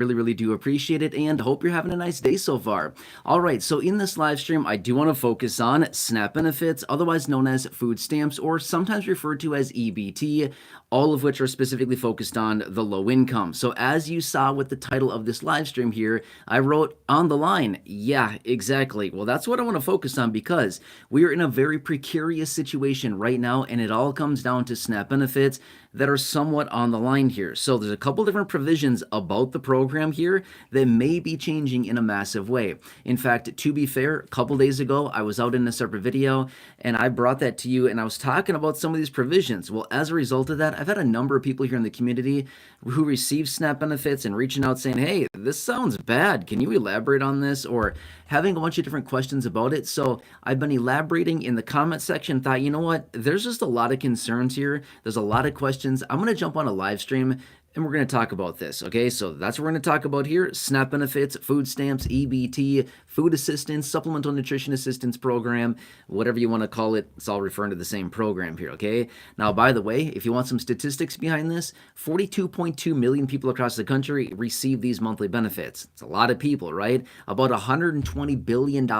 Really do appreciate it and hope you're having a nice day so far. All right, so in this live stream, I do want to focus on SNAP benefits, otherwise known as food stamps, or sometimes referred to as EBT, all of which are specifically focused on the low income. So as you saw with the title of this live stream here, I wrote on the line, yeah, exactly. Well, that's what I want to focus on because we are in a very precarious situation right now, and it all comes down to SNAP benefits that are somewhat on the line here. So there's a couple different provisions about the program here that may be changing in a massive way. In fact, to be fair, a couple days ago, I was out in a separate video and I brought that to you and I was talking about some of these provisions. Well, as a result of that, I've had a number of people here in the community who receive SNAP benefits and reaching out saying, hey, this sounds bad. Can you elaborate on this? Or having a bunch of different questions about it. So I've been elaborating in the comment section, thought, you know what, there's just a lot of concerns here. There's a lot of questions. I'm going to jump on a live stream and we're going to talk about this, okay? So that's what we're going to talk about here. SNAP benefits, food stamps, EBT, food assistance, supplemental nutrition assistance program, whatever you want to call it. It's all referring to the same program here, okay? Now, by the way, if you want some statistics behind this, 42.2 million people across the country receive these monthly benefits. It's a lot of people, right? About $120 billion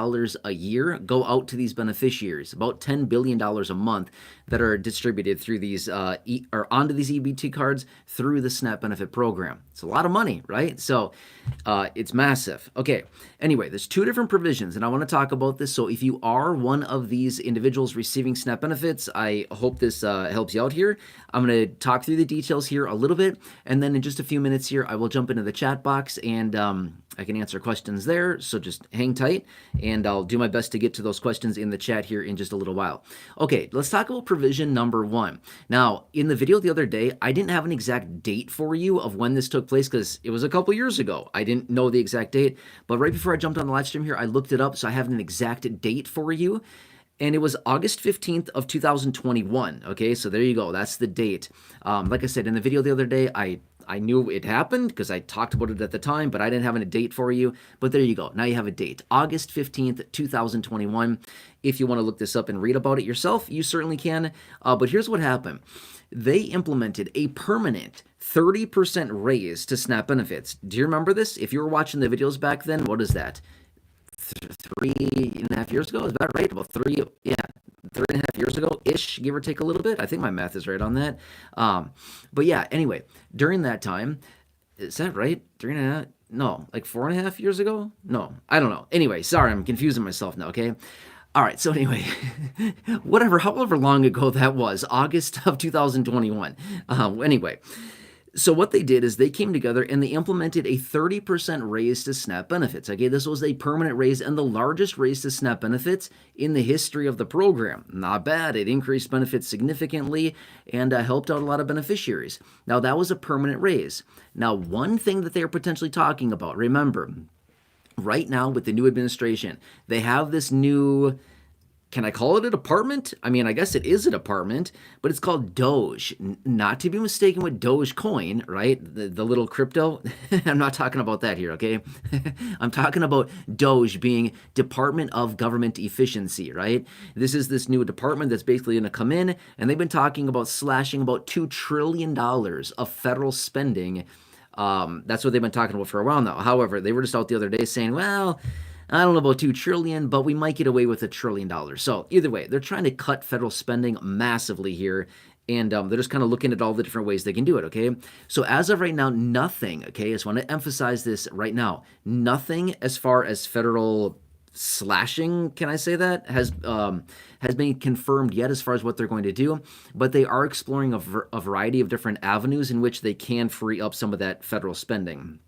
a year go out to these beneficiaries, about $10 billion a month that are distributed through these, or onto these EBT cards through the SNAP benefit program. It's a lot of money, right? So it's massive. Okay, anyway, there's two different provisions, and I want to talk about this. So if you are one of these individuals receiving SNAP benefits, I hope this helps you out here. I'm going to talk through the details here a little bit, and then in just a few minutes here, I will jump into the chat box and I can answer questions there, so just hang tight, and I'll do my best to get to those questions in the chat here in just a little while. Okay, let's talk about provision number one. Now, in the video the other day, I didn't have an exact date for you of when this took place because it was a couple years ago. I didn't know the exact date, but right before I jumped on the live stream here, I looked it up, so I have an exact date for you. And it was August 15th of 2021. Okay, so there you go. That's the date. Like I said, in the video the other day, I knew it happened because I talked about it at the time, but I didn't have a date for you. But there you go. Now you have a date. August 15th, 2021. If you want to look this up and read about it yourself, you certainly can. But here's what happened. They implemented a permanent 30% raise to SNAP benefits. Do you remember this? If you were watching the videos back then, what is that? 3.5 years ago, is that right? About 3.5 years ago ish, give or take a little bit. I think my math is right on that. But yeah, anyway, during that time, is that right? 3.5? No, like 4.5 years ago? No, I don't know. Anyway, sorry, I'm confusing myself now. Okay. All right. So anyway, however long ago that was, August of 2021. Anyway. So what they did is they came together and they implemented a 30% raise to SNAP benefits. Okay, this was a permanent raise and the largest raise to SNAP benefits in the history of the program. Not bad. It increased benefits significantly and helped out a lot of beneficiaries. Now, that was a permanent raise. Now, one thing that they're potentially talking about, remember, right now with the new administration, they have this new... Can I call it a department? I mean, I guess it is a department, but it's called Doge, not to be mistaken with Dogecoin, right? The little crypto. I'm not talking about that here, okay? I'm talking about Doge being Department of Government Efficiency, right? This is this new department that's basically going to come in, and they've been talking about slashing about $2 trillion of federal spending. That's what they've been talking about for a while now. However, they were just out the other day saying, well, I don't know about $2 trillion, but we might get away with $1 trillion. So either way, they're trying to cut federal spending massively here, and they're just kind of looking at all the different ways they can do it, okay? So as of right now, nothing, okay, I just want to emphasize this right now, nothing as far as federal slashing, can I say that, has been confirmed yet as far as what they're going to do, but they are exploring a variety of different avenues in which they can free up some of that federal spending.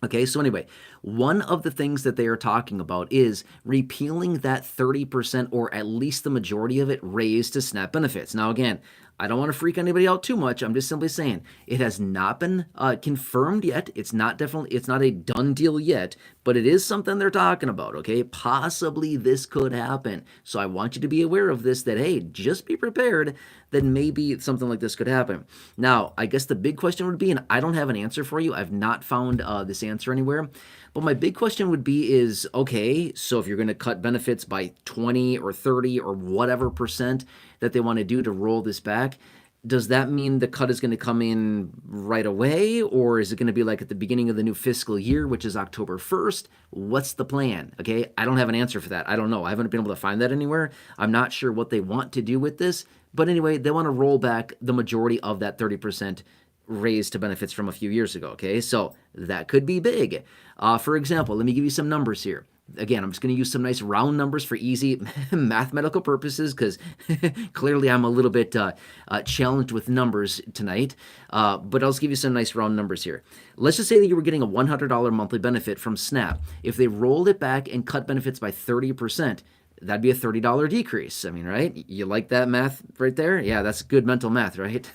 Okay, so anyway, one of the things that they are talking about is repealing that 30% or at least the majority of it raised to SNAP benefits. Now, again, I don't want to freak anybody out too much. I'm just simply saying it has not been confirmed yet. It's not a done deal yet, but it is something they're talking about, okay? Possibly this could happen. So I want you to be aware of this, that, hey, just be prepared that maybe something like this could happen. Now, I guess the big question would be, and I don't have an answer for you. I've not found this answer anywhere. But my big question would be is, okay, so if you're going to cut benefits by 20 or 30 or whatever percent that they want to do to roll this back, does that mean the cut is going to come in right away, or is it going to be like at the beginning of the new fiscal year, which is October 1st? What's the plan? Okay, I don't have an answer for that. I don't know. I haven't been able to find that anywhere. I'm not sure what they want to do with this, but anyway, they want to roll back the majority of that 30% raise to benefits from a few years ago. Okay, so that could be big. For example, let me give you some numbers here. Again, I'm just going to use some nice round numbers for easy mathematical purposes because clearly I'm a little bit challenged with numbers tonight. But I'll just give you some nice round numbers here. Let's just say that you were getting a $100 monthly benefit from SNAP. If they rolled it back and cut benefits by 30%, that'd be a $30 decrease. I mean, right? You like that math right there? Yeah, that's good mental math, right?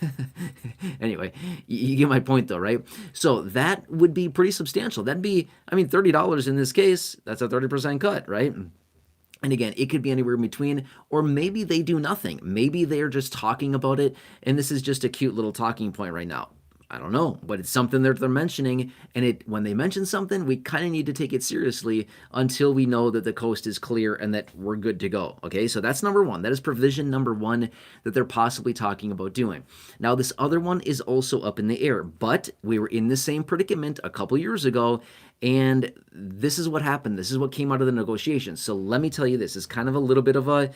Anyway, you get my point though, right? So that would be pretty substantial. That'd be, I mean, $30 in this case, that's a 30% cut, right? And again, it could be anywhere in between, or maybe they do nothing. Maybe they're just talking about it, and this is just a cute little talking point right now. I don't know, but it's something that they're mentioning, and when they mention something, we kind of need to take it seriously until we know that the coast is clear and that we're good to go. Okay, so that's number one. That is provision number one that they're possibly talking about doing. Now, this other one is also up in the air, but we were in the same predicament a couple years ago, and this is what happened. This is what came out of the negotiations. So let me tell you this. It's kind of a little bit of a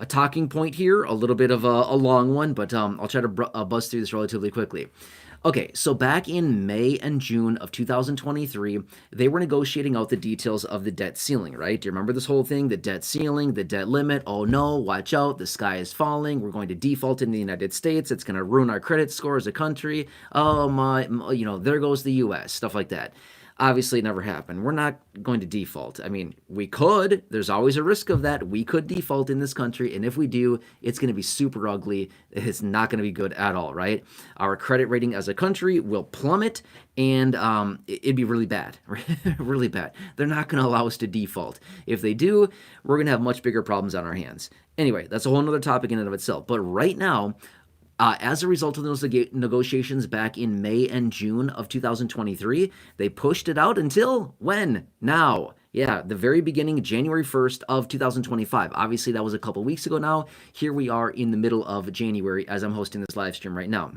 talking point here, a little bit of a long one, but I'll try to buzz through this relatively quickly. Okay, so back in May and June of 2023, they were negotiating out the details of the debt ceiling, right? Do you remember this whole thing? The debt ceiling, the debt limit. Oh no, watch out, the sky is falling. We're going to default in the United States. It's going to ruin our credit score as a country. Oh my, there goes the US, stuff like that. Obviously, it never happened. We're not going to default. I mean, we could. There's always a risk of that. We could default in this country, and if we do, it's going to be super ugly. It's not going to be good at all, right? Our credit rating as a country will plummet, and it'd be really bad, really bad. They're not going to allow us to default. If they do, we're going to have much bigger problems on our hands. Anyway, that's a whole other topic in and of itself. But right now, as a result of those negotiations back in May and June of 2023, they pushed it out until when? Now. Yeah, the very beginning, January 1st of 2025. Obviously, that was a couple weeks ago now. Here we are in the middle of January as I'm hosting this live stream right now.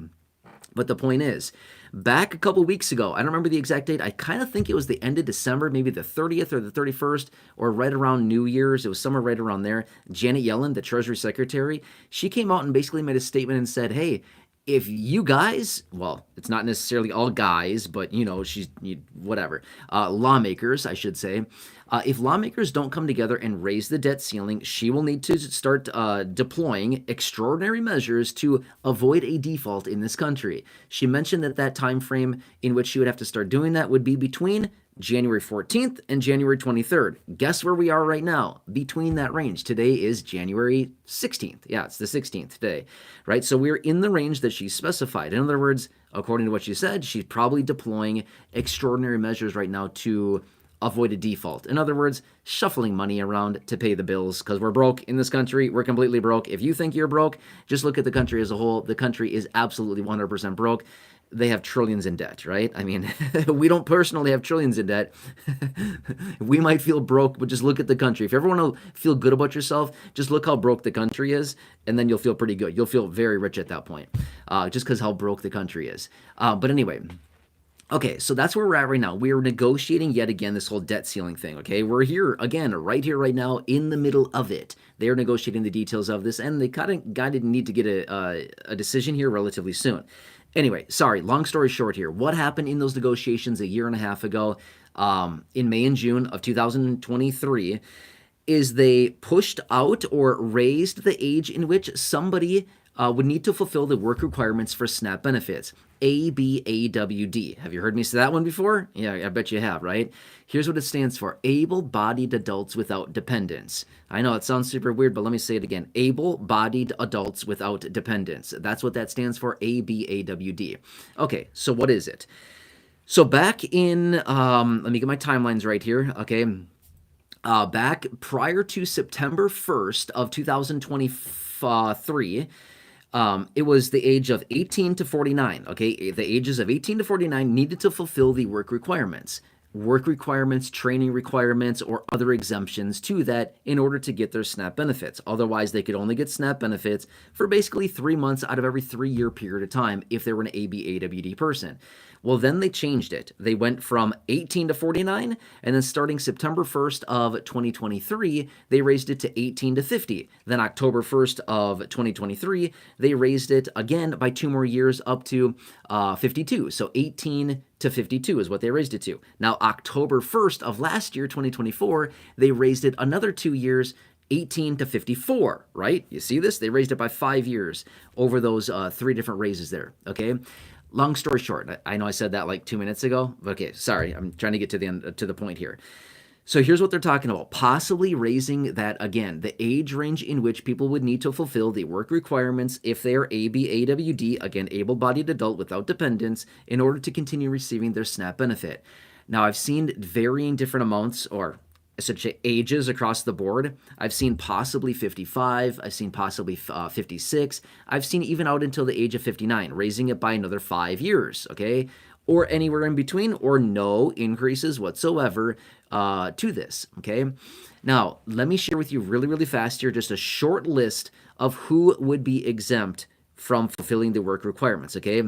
But the point is, back a couple weeks ago, I don't remember the exact date. I kind of think it was the end of December, maybe the 30th or the 31st, or right around New Year's. It was somewhere right around there. Janet Yellen, the Treasury Secretary, she came out and basically made a statement and said, hey, if you guys, well, it's not necessarily all guys, but whatever, lawmakers, I should say, if lawmakers don't come together and raise the debt ceiling, she will need to start deploying extraordinary measures to avoid a default in this country. She mentioned that that time frame in which she would have to start doing that would be between January 14th and January 23rd. Guess where we are right now? Between that range. Today is January 16th. Yeah, it's the 16th today, right? So we're in the range that she specified. In other words, according to what she said, she's probably deploying extraordinary measures right now to avoid a default. In other words, shuffling money around to pay the bills because we're broke in this country. We're completely broke. If you think you're broke, just look at the country as a whole. The country is absolutely 100% broke. They have trillions in debt, right? I mean, we don't personally have trillions in debt. We might feel broke, but just look at the country. If you ever want to feel good about yourself, just look how broke the country is, and then you'll feel pretty good. You'll feel very rich at that point, just because how broke the country is. But anyway, okay, so that's where we're at right now. We are negotiating yet again this whole debt ceiling thing, okay? We're here, again, right here, right now, in the middle of it. They are negotiating the details of this, and they kind of need to get a decision here relatively soon. Anyway, sorry, long story short here. What happened in those negotiations a year and a half ago in May and June of 2023 is they pushed out or raised the age in which somebody would need to fulfill the work requirements for SNAP benefits. ABAWD. Have you heard me say that one before? Yeah, I bet you have, right? Here's what it stands for. Able-bodied adults without dependents. I know it sounds super weird, but let me say it again. Able-bodied adults without dependents. That's what that stands for, ABAWD. Okay, so what is it? So back in, let me get my timelines right here, okay? Back prior to September 1st of 2023, it was the age of 18 to 49, okay? The ages of 18 to 49 needed to fulfill the work requirements. work requirements, training requirements, or other exemptions to that in order to get their SNAP benefits. Otherwise, they could only get SNAP benefits for basically 3 months out of every 3-year period of time if they were an ABAWD person. Well, then they changed it. They went from 18 to 49, and then starting September 1st of 2023, they raised it to 18 to 50. Then October 1st of 2023, they raised it again by 2 more years up to 52. So 18 to 52 is what they raised it to. Now, October 1st of last year, 2024, they raised it another 2 years, 18 to 54, right? You see this? They raised it by 5 years over those 3 different raises there, okay? Long story short, I know I said that like 2 minutes ago. Okay, sorry, I'm trying to get to the end, to the point here. So here's what they're talking about. Possibly raising that, again, the age range in which people would need to fulfill the work requirements if they are ABAWD, again, able-bodied adult without dependents, in order to continue receiving their SNAP benefit. Now, I've seen varying different amounts, or such ages across the board. I've seen possibly 55. I've seen possibly 56. I've seen even out until the age of 59, raising it by another 5 years, okay? Or anywhere in between, or no increases whatsoever to this, okay? Now, let me share with you really, really fast here just a short list of who would be exempt from fulfilling the work requirements, okay?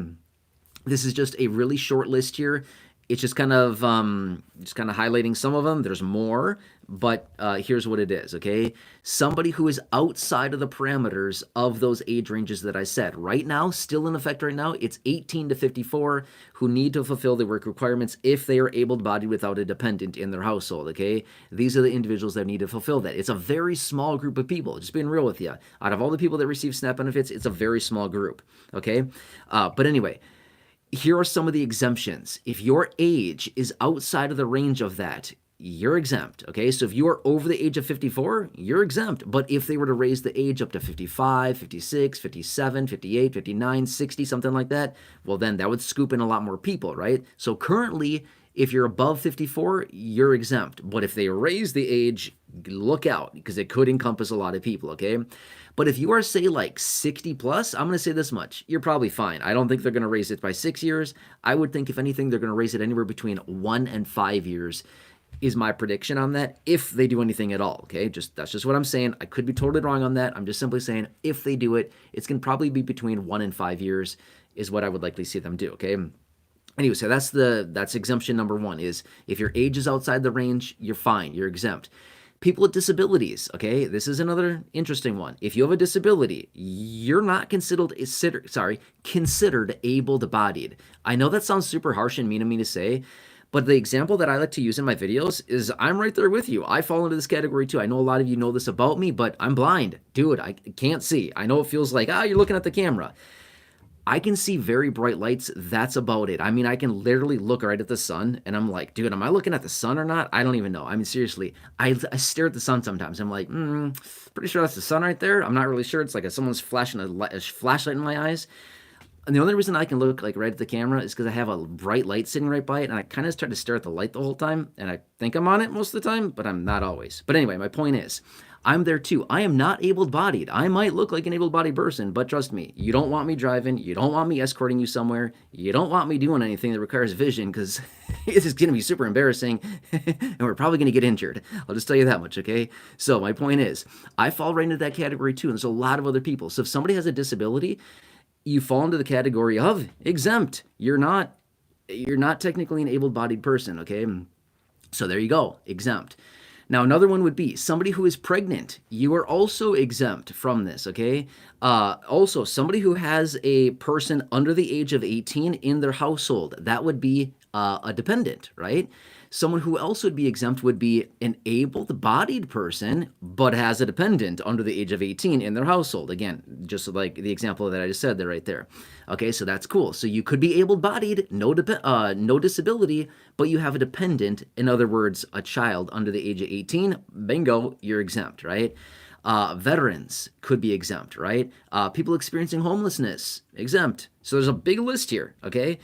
This is just a really short list here. It's just kind of highlighting some of them. There's more, but here's what it is, okay? Somebody who is outside of the parameters of those age ranges that I said. Right now, still in effect right now, it's 18 to 54 who need to fulfill the work requirements if they are able-bodied without a dependent in their household, okay? These are the individuals that need to fulfill that. It's a very small group of people, just being real with you. Out of all the people that receive SNAP benefits, it's a very small group, okay? But anyway, here are some of the exemptions. If your age is outside of the range of that, you're exempt, okay? So if you are over the age of 54, you're exempt. But if they were to raise the age up to 55, 56, 57, 58, 59, 60, something like that, well, then that would scoop in a lot more people, right? So currently, if you're above 54, you're exempt. But if they raise the age, look out, because it could encompass a lot of people, okay? But if you are, say, like 60 plus, I'm going to say this much. You're probably fine. I don't think they're going to raise it by 6 years. I would think, if anything, they're going to raise it anywhere between 1 and 5 years is my prediction on that, if they do anything at all, okay? That's just what I'm saying. I could be totally wrong on that. I'm just simply saying if they do it, it's going to probably be between 1 and 5 years is what I would likely see them do, okay? Anyway, so that's exemption number 1 is if your age is outside the range, you're fine. You're exempt. People with disabilities, okay? This is another interesting one. If you have a disability, you're not considered able-bodied. I know that sounds super harsh and mean of me to say, but the example that I like to use in my videos is I'm right there with you. I fall into this category too. I know a lot of you know this about me, but I'm blind. Dude, I can't see. I know it feels like, you're looking at the camera. I can see very bright lights. That's about it. I mean, I can literally look right at the sun, and I'm like, dude, am I looking at the sun or not? I don't even know. I mean, seriously, I stare at the sun sometimes. I'm like, pretty sure that's the sun right there. I'm not really sure. It's like someone's flashing a flashlight in my eyes. And the only reason I can look like right at the camera is because I have a bright light sitting right by it, and I kind of try to stare at the light the whole time, and I think I'm on it most of the time, but I'm not always. But anyway, my point is, I'm there too. I am not able-bodied. I might look like an able-bodied person, but trust me, you don't want me driving. You don't want me escorting you somewhere. You don't want me doing anything that requires vision, because it's going to be super embarrassing, and we're probably going to get injured. I'll just tell you that much, okay? So my point is, I fall right into that category too, and there's a lot of other people. So if somebody has a disability, you fall into the category of exempt. You're not technically an able-bodied person, okay? So there you go, exempt. Now, another one would be somebody who is pregnant. You are also exempt from this, okay? Also, somebody who has a person under the age of 18 in their household. That would be a dependent, right? Someone who else would be exempt would be an able-bodied person, but has a dependent under the age of 18 in their household. Again, just like the example that I just said there, right there. Okay, so that's cool. So you could be able-bodied, no disability, but you have a dependent, in other words, a child under the age of 18. Bingo, you're exempt, right? Veterans could be exempt, right? People experiencing homelessness, exempt. So there's a big list here, okay?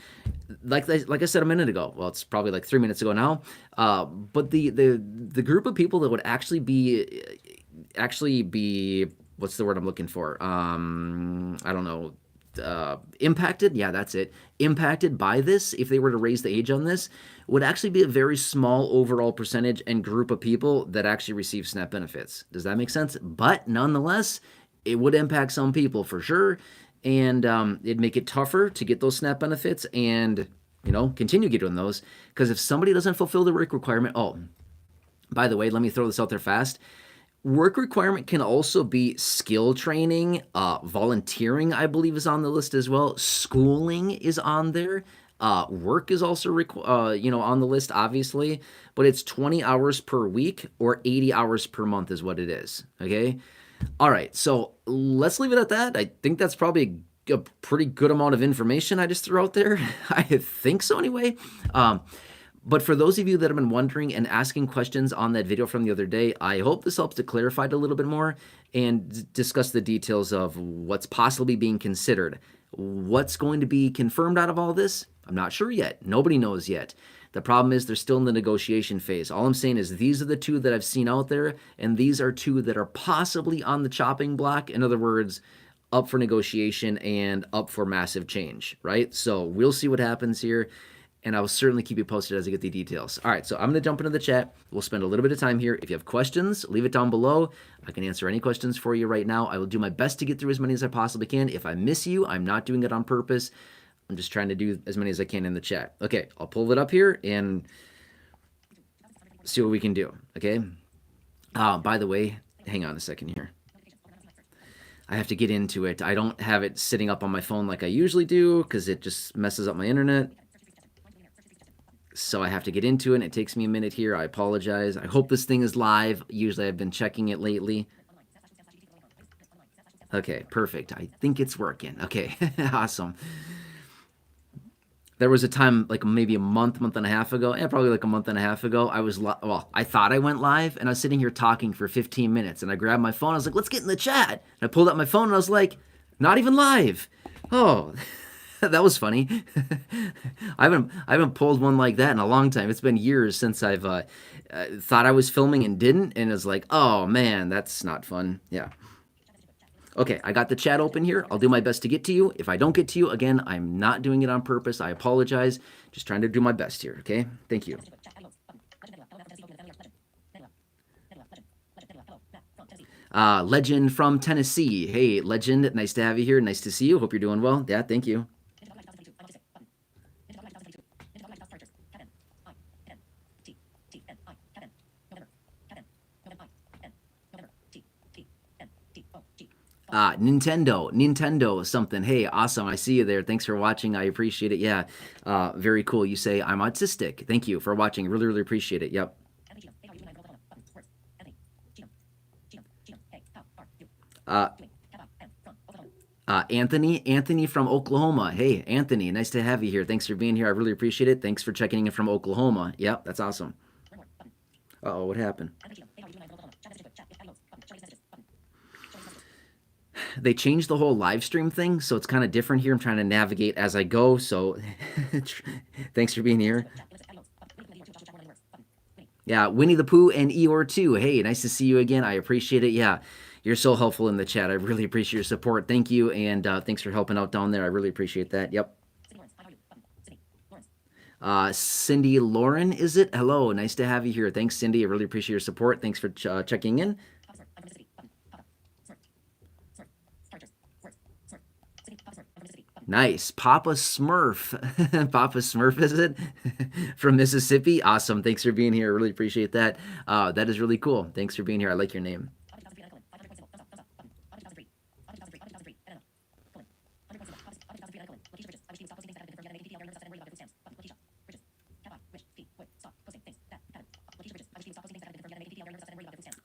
Like I said a minute ago, well, it's probably like 3 minutes ago now, but the group of people that would actually be, what's the word I'm looking for? I don't know, impacted, yeah, that's it, impacted by this, if they were to raise the age on this, would actually be a very small overall percentage and group of people that actually receive SNAP benefits. Does that make sense? But nonetheless, it would impact some people for sure, and it'd make it tougher to get those SNAP benefits and, continue getting those. Because if somebody doesn't fulfill the work requirement, oh, by the way, let me throw this out there fast. Work requirement can also be skill training, volunteering, I believe, is on the list as well. Schooling is on there. Work is also on the list, obviously, but it's 20 hours per week or 80 hours per month is what it is. Okay. All right. So let's leave it at that. I think that's probably a pretty good amount of information I just threw out there. I think so anyway. But for those of you that have been wondering and asking questions on that video from the other day, I hope this helps to clarify it a little bit more and discuss the details of what's possibly being considered. What's going to be confirmed out of all this? I'm not sure yet. Nobody knows yet. The problem is they're still in the negotiation phase. All I'm saying is these are the two that I've seen out there, and these are two that are possibly on the chopping block. In other words, up for negotiation and up for massive change, right? So we'll see what happens here. And I will certainly keep you posted as I get the details. All right, so I'm going to jump into the chat. We'll spend a little bit of time here. If you have questions, leave it down below. I can answer any questions for you right now. I will do my best to get through as many as I possibly can. If I miss you, I'm not doing it on purpose. I'm just trying to do as many as I can in the chat. Okay, I'll pull it up here and see what we can do, okay? By the way, hang on a second here. I have to get into it. I don't have it sitting up on my phone like I usually do because it just messes up my internet. So I have to get into it, and it takes me a minute here. I apologize. I hope this thing is live. Usually I've been checking it lately. Okay, perfect. I think it's working. Okay, awesome. There was a time, like maybe a month and a half ago, probably like a month and a half ago, I thought I went live, and I was sitting here talking for 15 minutes, and I grabbed my phone. I was like, let's get in the chat. And I pulled out my phone, and I was like, not even live. Oh, that was funny. I haven't pulled one like that in a long time. It's been years since I've thought I was filming and didn't, and it's like, oh man, that's not fun. Yeah. Okay, I got the chat open here. I'll do my best to get to you. If I don't get to you, again, I'm not doing it on purpose. I apologize. Just trying to do my best here, okay? Thank you. Legend from Tennessee. Hey, Legend, nice to have you here. Nice to see you. Hope you're doing well. Yeah, thank you. Nintendo something. Hey, awesome. I see you there. Thanks for watching. I appreciate it. Yeah, very cool. You say I'm autistic. Thank you for watching. Really, really appreciate it. Yep. Anthony from Oklahoma. Hey, Anthony, nice to have you here. Thanks for being here. I really appreciate it. Thanks for checking in from Oklahoma. Yep, that's awesome. Uh-oh, what happened? They changed the whole live stream thing, so it's kind of different here. I'm trying to navigate as I go, so thanks for being here. Yeah, Winnie the Pooh and Eeyore too. Hey, nice to see you again. I appreciate it. Yeah, you're so helpful in the chat. I really appreciate your support. Thank you, and thanks for helping out down there. I really appreciate that. Yep. Cindy Lauren, is it? Hello, nice to have you here. Thanks, Cindy. I really appreciate your support. Thanks for checking in. Nice. Papa Smurf. Papa Smurf, is it? From Mississippi. Awesome. Thanks for being here. Really appreciate that. That is really cool. Thanks for being here. I like your name.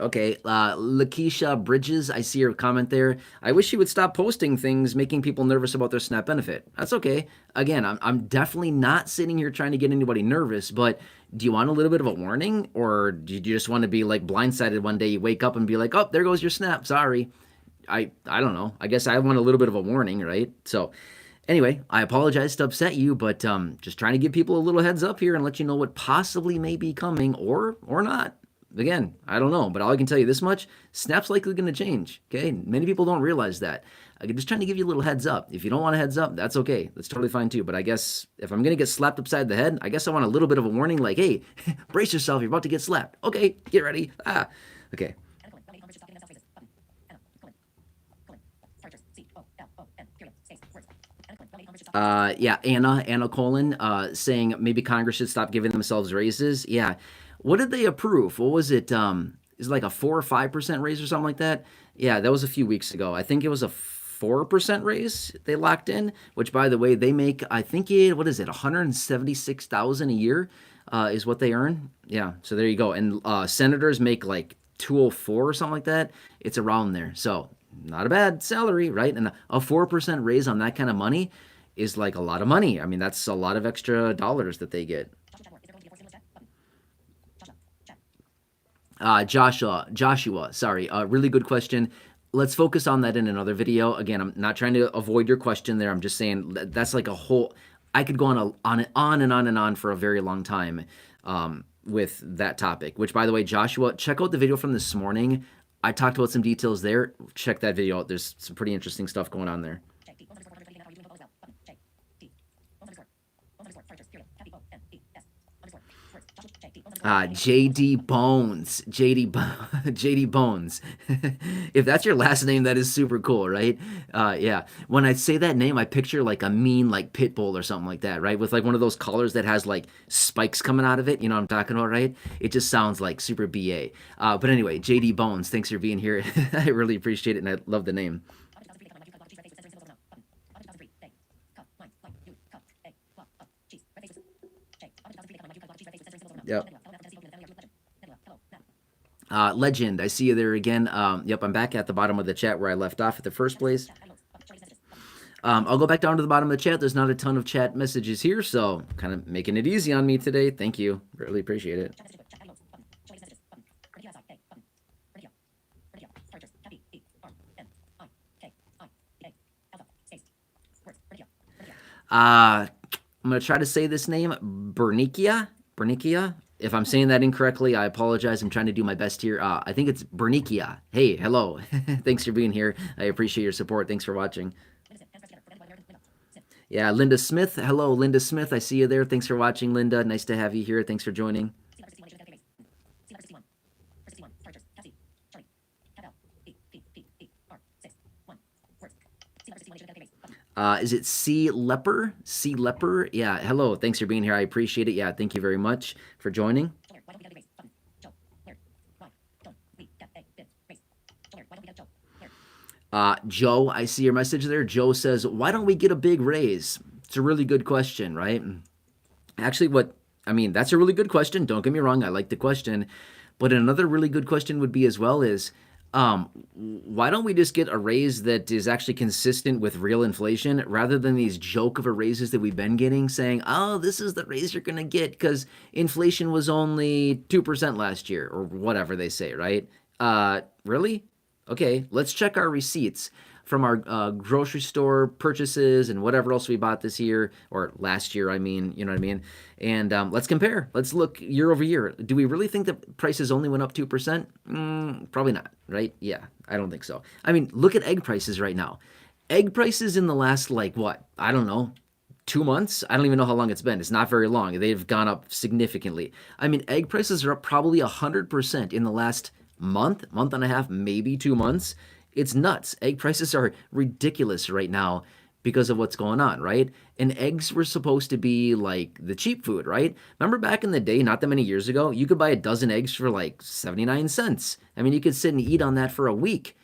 Okay, Lakeisha Bridges, I see your comment there. I wish you would stop posting things making people nervous about their SNAP benefit. That's okay. Again, I'm definitely not sitting here trying to get anybody nervous, but do you want a little bit of a warning? Or do you just want to be like blindsided one day, you wake up and be like, oh, there goes your SNAP, sorry. I don't know. I guess I want a little bit of a warning, right? So anyway, I apologize to upset you, but just trying to give people a little heads up here and let you know what possibly may be coming or not. Again, I don't know, but all I can tell you this much, SNAP's likely going to change, okay? Many people don't realize that. I'm just trying to give you a little heads up. If you don't want a heads up, that's okay. That's totally fine too. But I guess if I'm going to get slapped upside the head, I guess I want a little bit of a warning like, hey, brace yourself. You're about to get slapped. Okay, get ready. Okay. Yeah, Anna Colon, saying maybe Congress should stop giving themselves raises. Yeah. What did they approve? What was it? Is it like a 4 or 5% raise or something like that? Yeah, that was a few weeks ago. I think it was a 4% raise they locked in, which by the way, they make, I think what is it, 176,000 a year, is what they earn. Yeah. So there you go. And senators make like 204 or something like that. It's around there. So not a bad salary, right? And a 4% raise on that kind of money is like a lot of money. I mean, that's a lot of extra dollars that they get. Joshua, sorry, really good question. Let's focus on that in another video. Again, I'm not trying to avoid your question there. I'm just saying that's like a whole. I could go on for a very long time with that topic. Which, by the way, Joshua, check out the video from this morning. I talked about some details there. Check that video out. There's some pretty interesting stuff going on there. JD Bones. JD Bones. If that's your last name, that is super cool, right? Yeah. When I say that name, I picture like a mean like pit bull or something like that, right? With like one of those collars that has like spikes coming out of it. You know what I'm talking about, right? It just sounds like super BA. But anyway, JD Bones, thanks for being here. I really appreciate it, and I love the name. Yep. Legend, I see you there again. Yep, I'm back at the bottom of the chat where I left off at the first place. I'll go back down to the bottom of the chat. There's not a ton of chat messages here, so kind of making it easy on me today. Thank you. Really appreciate it. I'm going to try to say this name, Bernicia. If I'm saying that incorrectly, I apologize. I'm trying to do my best here. I think it's Bernicia. Hey, hello. Thanks for being here. I appreciate your support. Thanks for watching. Yeah, Linda Smith. Hello, Linda Smith. I see you there. Thanks for watching, Linda. Nice to have you here. Thanks for joining. Is it C Leper? C Leper? Yeah, hello. Thanks for being here. I appreciate it. Yeah, thank you very much for joining. Joe, I see your message there. Joe says, why don't we get a big raise? It's a really good question, right? Actually, that's a really good question. Don't get me wrong. I like the question. But another really good question would be as well is, why don't we just get a raise that is actually consistent with real inflation rather than these joke of a raises that we've been getting saying, oh, this is the raise you're going to get because inflation was only 2% last year or whatever they say, right? Really? Okay, let's check our receipts from our grocery store purchases and whatever else we bought this year or last year, I mean, you know what I mean? And let's compare. Let's look year over year. Do we really think that prices only went up 2%? Probably not, right? Yeah, I don't think so. I mean, look at egg prices right now. Egg prices in the last, like, what? I don't know. 2 months? I don't even know how long it's been. It's not very long. They've gone up significantly. I mean, egg prices are up probably 100% in the last month and a half, maybe 2 months. It's nuts. Egg prices are ridiculous right now because of what's going on, right? And eggs were supposed to be like the cheap food, right? Remember back in the day, not that many years ago, you could buy a dozen eggs for like 79 cents. I mean, you could sit and eat on that for a week.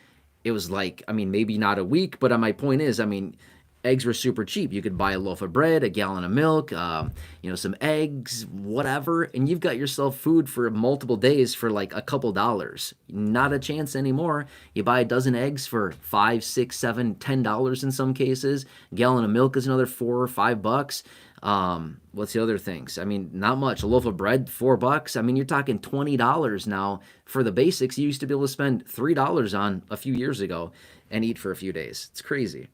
It was like, I mean, maybe not a week, but my point is, I mean, eggs were super cheap. You could buy a loaf of bread, a gallon of milk, some eggs, whatever, and you've got yourself food for multiple days for like a couple dollars. Not a chance anymore. You buy a dozen eggs for $5, $6, $7, $10 in some cases. A gallon of milk is another $4 or $5. What's the other things? I mean, not much. A loaf of bread, $4. I mean, you're talking $20 now for the basics. You used to be able to spend $3 on a few years ago and eat for a few days. It's crazy.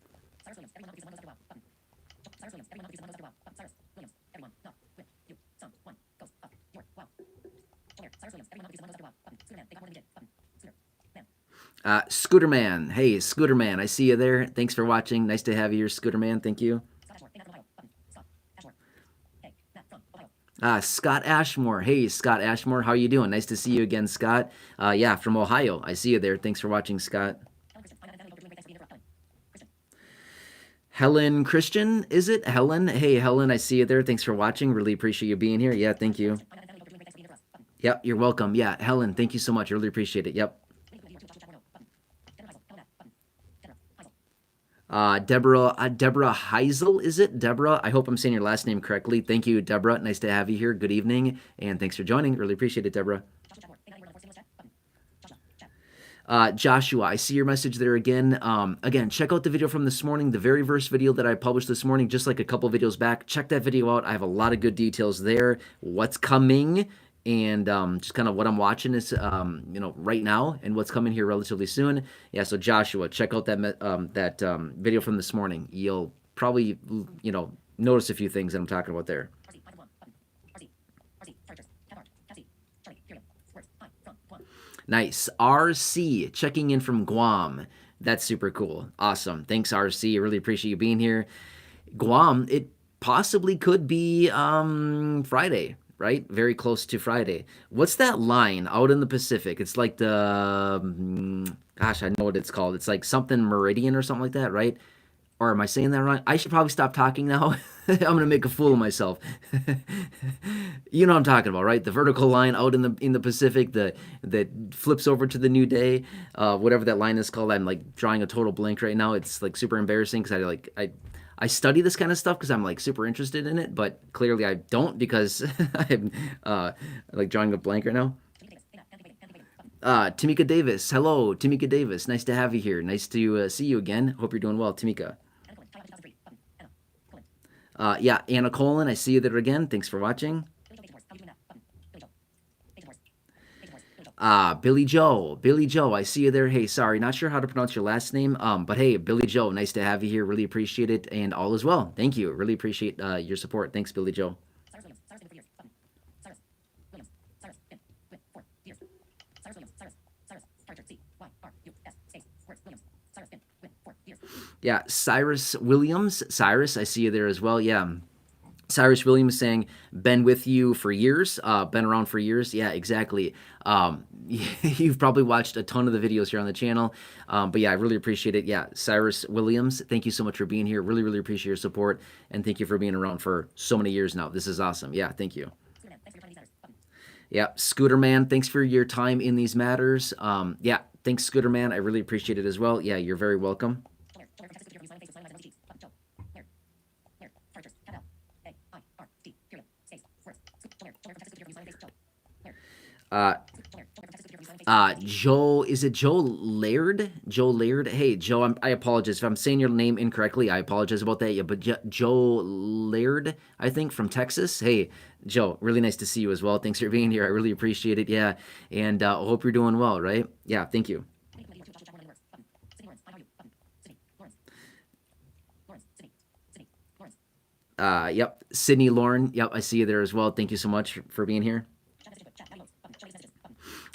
Scooterman. Hey, Scooterman, I see you there. Thanks for watching. Nice to have you here, Scooterman. Thank you. Scott Ashmore. Hey, Scott Ashmore. How you doing? Nice to see you again, Scott. Yeah, from Ohio. I see you there. Thanks for watching, Scott. Helen Christian, is it? Helen? Hey, Helen, I see you there. Thanks for watching. Really appreciate you being here. Yeah, thank you. Yep, you're welcome. Yeah, Helen, thank you so much. I really appreciate it. Yep. Deborah Heisel, is it? Deborah, I hope I'm saying your last name correctly. Thank you, Deborah. Nice to have you here. Good evening, and thanks for joining. Really appreciate it, Deborah. Joshua, I see your message there again. Again, check out the video from this morning, the very first video that I published this morning, just like a couple videos back. Check that video out. I have a lot of good details there. What's coming, and just kind of what I'm watching is, right now, and what's coming here relatively soon. Yeah, so Joshua, check out that video from this morning. You'll probably, notice a few things that I'm talking about there. Nice. RC checking in from Guam. That's super cool. Awesome. Thanks, RC. I really appreciate you being here. Guam, it possibly could be Friday, right? Very close to Friday. What's that line out in the Pacific? It's like gosh, I know what it's called. It's like something meridian or something like that, right? Or am I saying that wrong? I should probably stop talking now. I'm gonna make a fool of myself. You know what I'm talking about, right? The vertical line out in the Pacific, that flips over to the new day, whatever that line is called. I'm like drawing a total blank right now. It's like super embarrassing because I study this kind of stuff because I'm like super interested in it, but clearly I don't because I'm like drawing a blank right now. Tamika Davis. Hello, Tamika Davis. Nice to have you here. Nice to see you again. Hope you're doing well, Tamika. Yeah, Anna Colin, I see you there again. Thanks for watching. Billy Joe. Billy Joe, I see you there. Hey, sorry, not sure how to pronounce your last name. But hey, Billy Joe, nice to have you here. Really appreciate it. And all is well. Thank you. Really appreciate your support. Thanks, Billy Joe. Yeah, Cyrus Williams. Cyrus, I see you there as well. Yeah. Cyrus Williams saying, been with you for years, been around for years. Yeah, exactly. You've probably watched a ton of the videos here on the channel. But yeah, I really appreciate it. Yeah, Cyrus Williams, thank you so much for being here. Really, really appreciate your support. And thank you for being around for so many years now. This is awesome. Yeah, thank you. Yeah, Scooter Man, thanks for your time in these matters. Yeah, thanks, Scooter Man. I really appreciate it as well. Yeah, you're very welcome. Joe, is it Joe Laird? Joe Laird. Hey, Joe, I apologize if I'm saying your name incorrectly. I apologize about that. Yeah, but Joe Laird, I think, from Texas. Hey, Joe, really nice to see you as well. Thanks for being here. I really appreciate it. Yeah, and I hope you're doing well, right? Yeah, thank you. Yep, Sydney Lauren. Yep, I see you there as well. Thank you so much for being here.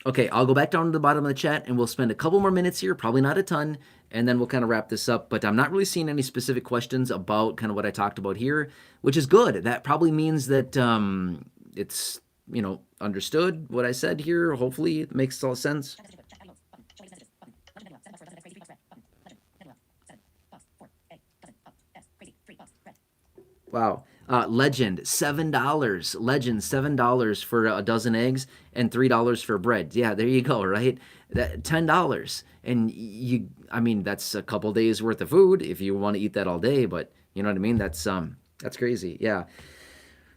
Okay, I'll go back down to the bottom of the chat and we'll spend a couple more minutes here, probably not a ton, and then we'll kind of wrap this up. But I'm not really seeing any specific questions about kind of what I talked about here, which is good. That probably means that it's, understood what I said here. Hopefully it makes all sense. Wow. Legend, $7. Legend, $7 for a dozen eggs and $3 for bread. Yeah, there you go, right? $10. And that's a couple days worth of food if you want to eat that all day, but you know what I mean? That's crazy. Yeah.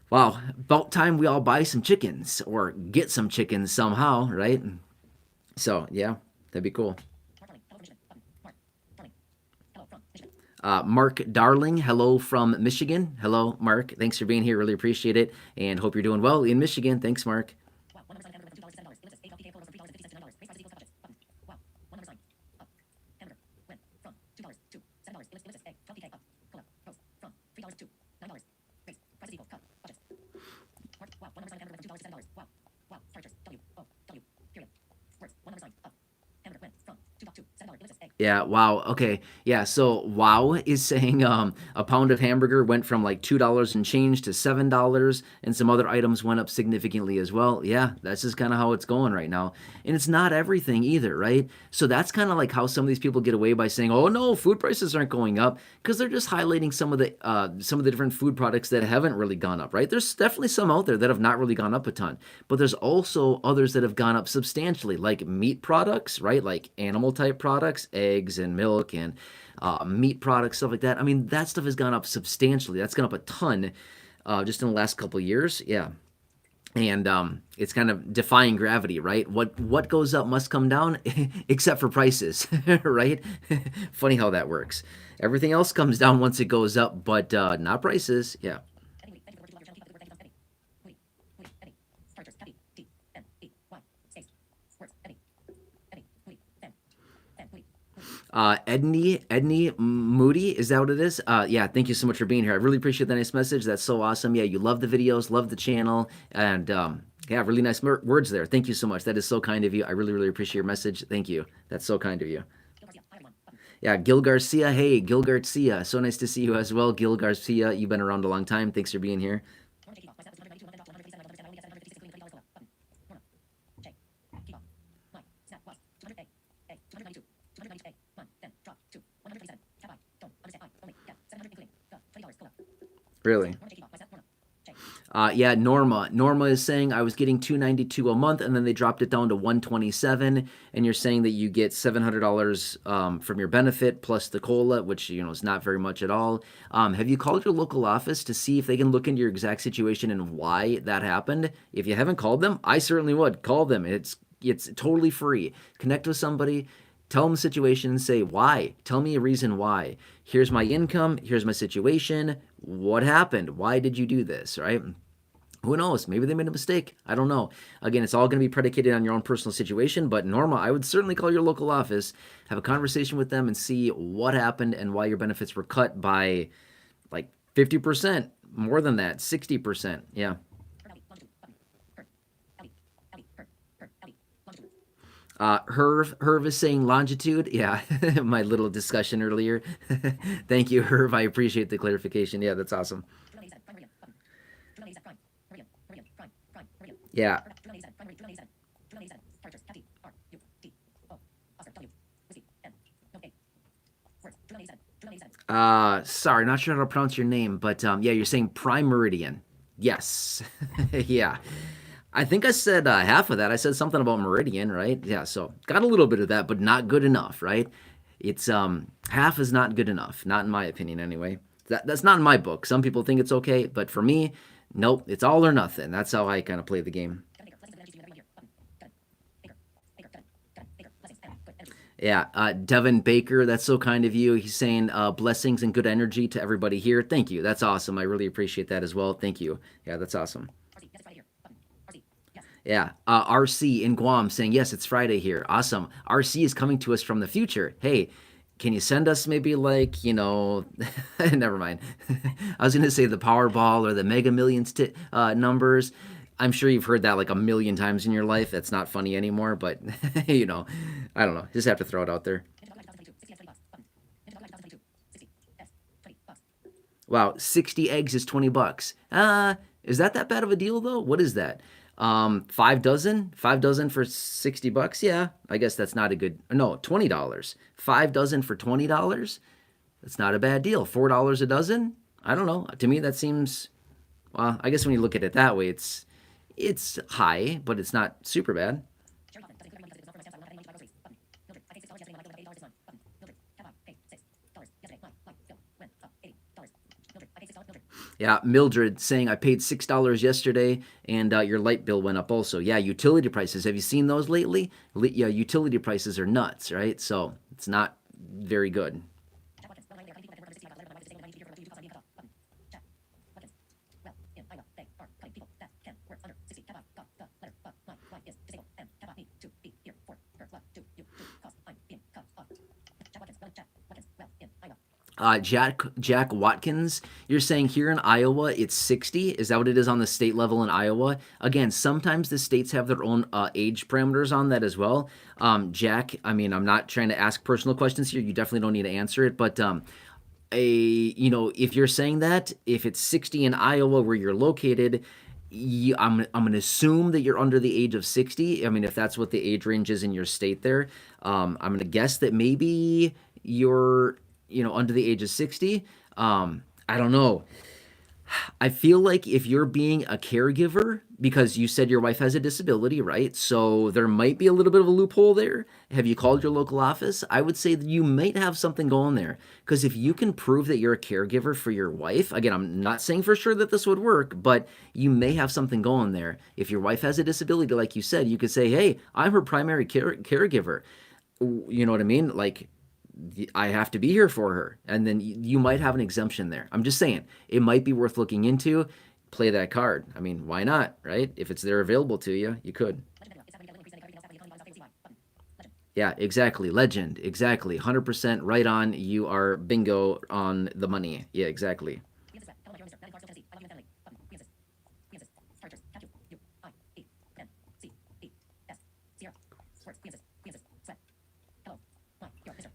Wow. About time we all buy some chickens or get some chickens somehow, right? So, yeah, that'd be cool. Mark Darling, hello from Michigan. Hello, Mark. Thanks for being here. Really appreciate it. And hope you're doing well in Michigan. Thanks, Mark. Yeah, wow. Okay. Yeah, so Wow is saying a pound of hamburger went from like $2 and change to $7, and some other items went up significantly as well. Yeah, that's just kind of how it's going right now. And it's not everything either, right? So that's kind of like how some of these people get away by saying, "Oh no, food prices aren't going up," because they're just highlighting some of the different food products that haven't really gone up, right? There's definitely some out there that have not really gone up a ton, but there's also others that have gone up substantially, like meat products, right? Like animal type products, eggs and milk and meat products, stuff like that. I mean, that stuff has gone up substantially. That's gone up a ton just in the last couple of years. Yeah. And it's kind of defying gravity, right? What goes up must come down, except for prices, right? Funny how that works. Everything else comes down once it goes up, but not prices. Yeah. Edney Moody, is that what it is? Yeah, thank you so much for being here. I really appreciate the nice message. That's so awesome. Yeah, you love the videos, love the channel, and yeah, really nice words there. Thank you so much. That is so kind of you. I really, really appreciate your message. Thank you. That's so kind of you. Yeah, Gil Garcia. Hey, Gil Garcia. So nice to see you as well, Gil Garcia. You've been around a long time. Thanks for being here. Really? Yeah, Norma. Norma is saying I was getting 292 a month, and then they dropped it down to 127. And you're saying that you get $700 from your benefit plus the cola, which is not very much at all. Have you called your local office to see if they can look into your exact situation and why that happened? If you haven't called them, I certainly would call them. It's totally free. Connect with somebody. Tell them the situation and say, why? Tell me a reason why. Here's my income. Here's my situation. What happened? Why did you do this? Right? Who knows? Maybe they made a mistake. I don't know. Again, it's all going to be predicated on your own personal situation, but Norma, I would certainly call your local office, have a conversation with them, and see what happened and why your benefits were cut by like 50%, more than that, 60%. Yeah. Herv is saying longitude. Yeah, my little discussion earlier. Thank you, Herv. I appreciate the clarification. Yeah, that's awesome. Yeah. Sorry, not sure how to pronounce your name, but yeah, you're saying Prime Meridian. Yes. Yeah. I think I said half of that. I said something about Meridian, right? Yeah, so got a little bit of that, but not good enough, right? It's half is not good enough, not in my opinion anyway. That's not in my book. Some people think it's okay, but for me, nope, it's all or nothing. That's how I kind of play the game. Yeah, Devin Baker, that's so kind of you. He's saying blessings and good energy to everybody here. Thank you. That's awesome. I really appreciate that as well. Thank you. Yeah, that's awesome. Yeah, RC in Guam saying, yes, it's Friday here. Awesome. RC is coming to us from the future. Hey, can you send us maybe like, never mind. I was going to say the Powerball or the Mega Millions numbers. I'm sure you've heard that like a million times in your life. That's not funny anymore, but, I don't know. Just have to throw it out there. Wow, 60 eggs is 20 bucks. Is that bad of a deal though? What is that? 5 dozen? 5 dozen for 60 bucks? Yeah, I guess that's not a good, no, $20. 5 dozen for $20? That's not a bad deal. $4 a dozen? I don't know. To me, that seems, well, I guess when you look at it that way, it's high, but it's not super bad. Yeah, Mildred saying I paid $6 yesterday, and your light bill went up also. Yeah, utility prices. Have you seen those lately? Yeah, utility prices are nuts, right? So it's not very good. Jack Watkins, you're saying here in Iowa it's 60. Is that what it is on the state level in Iowa? Again, sometimes the states have their own age parameters on that as well. Jack, I mean, I'm not trying to ask personal questions here. You definitely don't need to answer it, but if you're saying that, if it's 60 in Iowa where you're located, I'm gonna assume that you're under the age of 60. I mean, if that's what the age range is in your state there, I'm gonna guess that maybe you're under the age of 60. I don't know. I feel like if you're being a caregiver, because you said your wife has a disability, right? So there might be a little bit of a loophole there. Have you called your local office? I would say that you might have something going there. Because if you can prove that you're a caregiver for your wife, again, I'm not saying for sure that this would work, but you may have something going there. If your wife has a disability, like you said, you could say, hey, I'm her primary caregiver. You know what I mean? Like, I have to be here for her. And then you might have an exemption there. I'm just saying, it might be worth looking into. Play that card. I mean, why not, right? If it's there available to you, you could. Yeah, exactly. Legend. Exactly. 100% right on. You are bingo on the money. Yeah, exactly.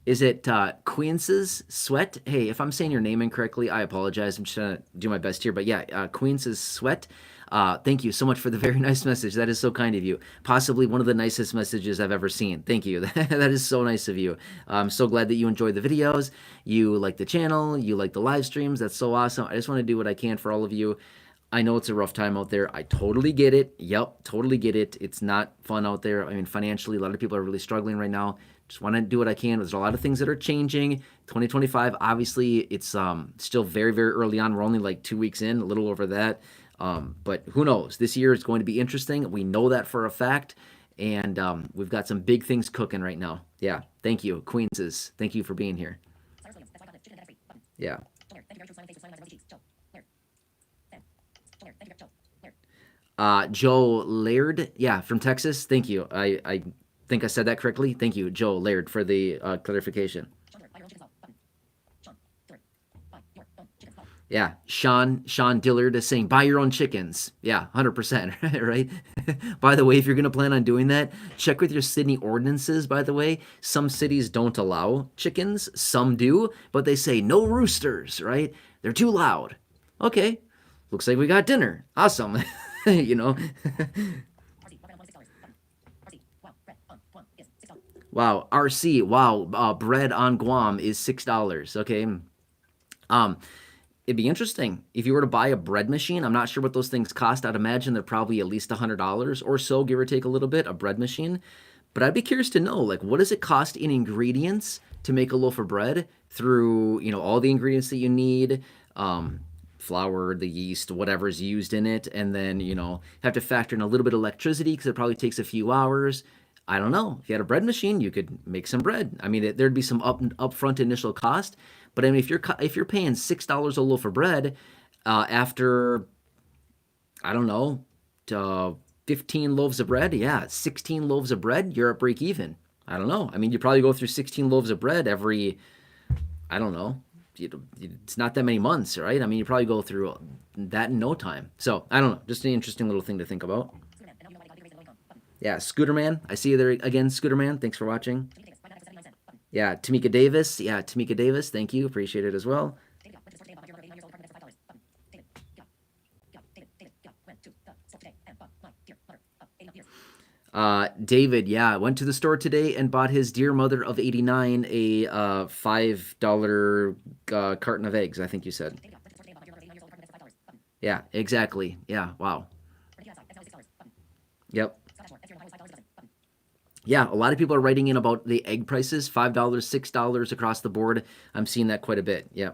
Is it Queen's Sweat? Hey, if I'm saying your name incorrectly, I apologize. I'm just trying to do my best here. But yeah, Queen's Sweat. Thank you so much for the very nice message. That is so kind of you. Possibly one of the nicest messages I've ever seen. Thank you. That is so nice of you. I'm so glad that you enjoyed the videos. You like the channel. You like the live streams. That's so awesome. I just want to do what I can for all of you. I know it's a rough time out there. I totally get it. Yep, totally get it. It's not fun out there. I mean, financially, a lot of people are really struggling right now. Just want to do what I can. There's a lot of things that are changing. 2025, obviously, it's still very, very early on. We're only like 2 weeks in, a little over that. But who knows? This year is going to be interesting. We know that for a fact. And we've got some big things cooking right now. Yeah, thank you, Queenses. Thank you for being here. Yeah. Joe Laird, yeah, from Texas. Thank you. I think I said that correctly. Thank you, Joe Laird, for the clarification. Yeah, Sean Dillard is saying buy your own chickens. Yeah, 100%, right? By the way, if you're going to plan on doing that, check with your city ordinances, by the way. Some cities don't allow chickens, some do, but they say no roosters, right? They're too loud. Okay. Looks like we got dinner. Awesome. you know. Wow, RC. Wow, bread on Guam is $6. Okay. It'd be interesting if you were to buy a bread machine. I'm not sure what those things cost. I'd imagine they're probably at least $100 or so, give or take a little bit, a bread machine. But I'd be curious to know, like, what does it cost in ingredients to make a loaf of bread through, all the ingredients that you need, flour, the yeast, whatever's used in it, and then, have to factor in a little bit of electricity because it probably takes a few hours. I don't know. If you had a bread machine, you could make some bread. I mean, there'd be some upfront initial cost, but I mean, if you're paying $6 a loaf of bread, after I don't know, 15 loaves of bread, yeah, 16 loaves of bread, you're at break even. I don't know. I mean, you probably go through 16 loaves of bread every, I don't know. It's not that many months, right? I mean, you probably go through that in no time. So I don't know. Just an interesting little thing to think about. Yeah, Scooter Man. I see you there again, Scooter Man. Thanks for watching. Yeah, Tamika Davis. Yeah, Tamika Davis. Thank you. Appreciate it as well. David, yeah, went to the store today and bought his dear mother of 89 a $5 carton of eggs, I think you said. Yeah, exactly. Yeah, wow. Yep. Yeah, a lot of people are writing in about the egg prices, $5, $6 across the board. I'm seeing that quite a bit. Yeah.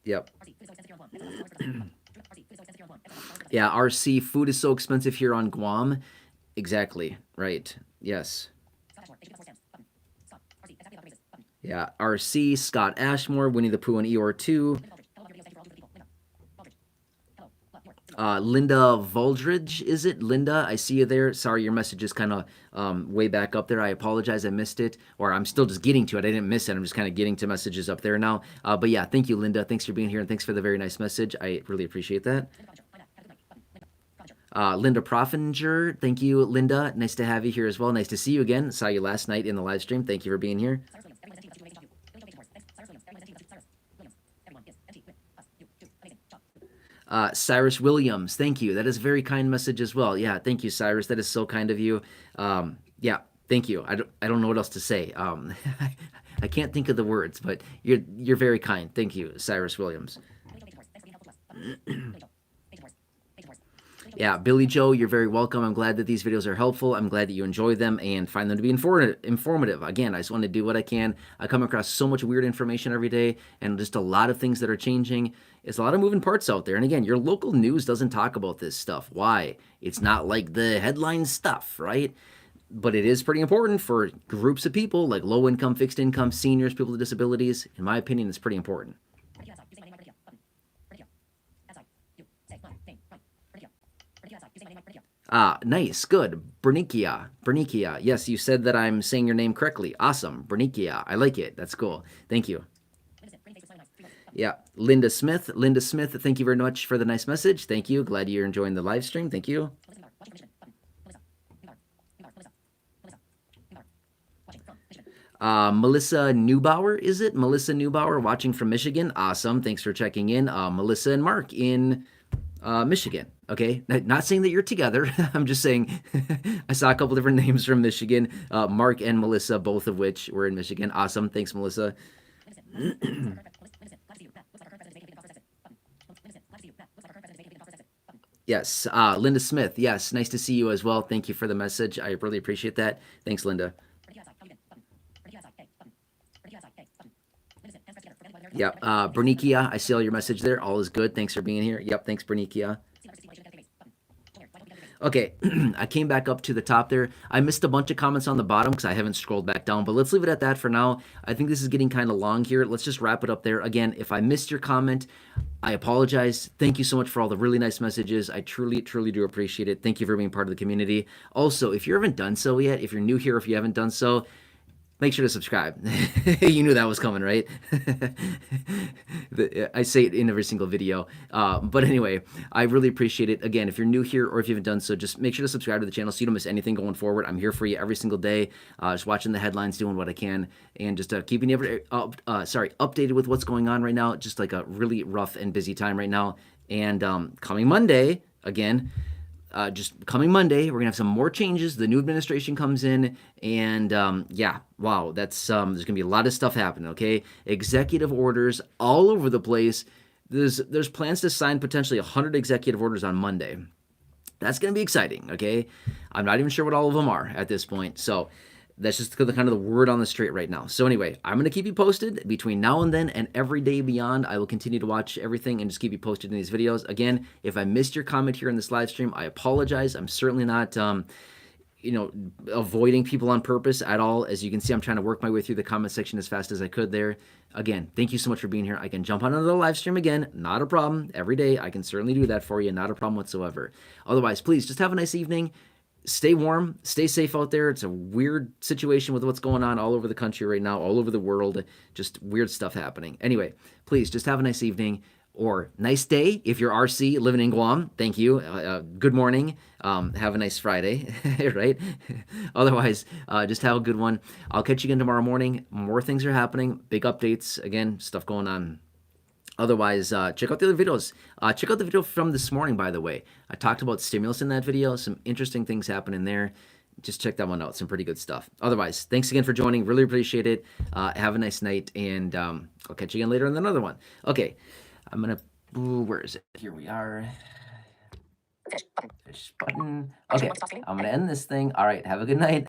Yep. Yeah, RC, food is so expensive here on Guam. Exactly, right. Yes. Yeah, RC, Scott Ashmore, Winnie the Pooh, and Eeyore 2. Linda Voldridge, is it? Linda, I see you there. Sorry, your message is kind of way back up there. I apologize, I missed it, or I'm still just getting to it. I didn't miss it. I'm just kind of getting to messages up there now. But yeah, thank you, Linda. Thanks for being here, and thanks for the very nice message. I really appreciate that. Linda Proffinger, thank you, Linda. Nice to have you here as well. Nice to see you again. Saw you last night in the live stream. Thank you for being here. Cyrus Williams, thank you. That is a very kind message as well. Yeah, thank you, Cyrus. That is so kind of you. Yeah, thank you. I don't know what else to say. I can't think of the words, but you're very kind. Thank you, Cyrus Williams. Yeah, Billy Joe, you're very welcome. I'm glad that these videos are helpful. I'm glad that you enjoy them and find them to be informative. Again, I just want to do what I can. I come across so much weird information every day and just a lot of things that are changing. It's a lot of moving parts out there. And again, your local news doesn't talk about this stuff. Why? It's not like the headline stuff, right? But it is pretty important for groups of people like low income, fixed income, seniors, people with disabilities. In my opinion, it's pretty important. Nice, good. Bernicia. Yes, you said that I'm saying your name correctly. Awesome. Bernicia. I like it. That's cool. Thank you. Yeah, Linda Smith, thank you very much for the nice message. Thank you. Glad you're enjoying the live stream. Thank you. Melissa Neubauer, is it? Melissa Neubauer watching from Michigan. Awesome. Thanks for checking in. Melissa and Mark in Michigan. Okay, not saying that you're together. I'm just saying I saw a couple different names from Michigan. Mark and Melissa, both of which were in Michigan. Awesome. Thanks, Melissa. Yes, Linda Smith. Yes, nice to see you as well. Thank you for the message. I really appreciate that. Thanks, Linda. Yep, Bernicia, I see all your message there. All is good. Thanks for being here. Yep, thanks, Bernicia. Okay, I came back up to the top there. I missed a bunch of comments on the bottom because I haven't scrolled back down, but let's leave it at that for now. I think this is getting kind of long here. Let's just wrap it up there. Again, if I missed your comment, I apologize. Thank you so much for all the really nice messages. I truly, truly do appreciate it. Thank you for being part of the community. Also, if you haven't done so yet, if you're new here, if you haven't done so, make sure to subscribe. You knew that was coming, right? I say it in every single video. But anyway, I really appreciate it. Again, if you're new here or if you haven't done so, just make sure to subscribe to the channel so you don't miss anything going forward. I'm here for you every single day, just watching the headlines, doing what I can, and just keeping you updated with what's going on right now. Just like a really rough and busy time right now. And coming Monday, again, just coming Monday, we're gonna have some more changes. The new administration comes in, and yeah, wow, that's there's gonna be a lot of stuff happening. Okay, executive orders all over the place. There's plans to sign potentially 100 executive orders on Monday. That's gonna be exciting. Okay, I'm not even sure what all of them are at this point. So that's just kind of the word on the street right now. So anyway, I'm going to keep you posted between now and then and every day beyond. I will continue to watch everything and just keep you posted in these videos. Again, if I missed your comment here in this live stream, I apologize. I'm certainly not, avoiding people on purpose at all. As you can see, I'm trying to work my way through the comment section as fast as I could there. Again, thank you so much for being here. I can jump on another live stream again. Not a problem. Every day, I can certainly do that for you. Not a problem whatsoever. Otherwise, please just have a nice evening. Stay warm, stay safe out there. It's a weird situation with what's going on all over the country right now, all over the world. Just weird stuff happening. Anyway, please just have a nice evening or nice day if you're RC living in Guam. Thank you. Good morning. Have a nice Friday, right? Otherwise, just have a good one. I'll catch you again tomorrow morning. More things are happening. Big updates. Again, stuff going on. Otherwise, check out the other videos. Check out the video from this morning, by the way. I talked about stimulus in that video. Some interesting things happening there. Just check that one out. Some pretty good stuff. Otherwise, thanks again for joining. Really appreciate it. Have a nice night, and I'll catch you again later on another one. Okay, I'm going to... where is it? Here we are. Fish button. Okay, I'm going to end this thing. All right, have a good night.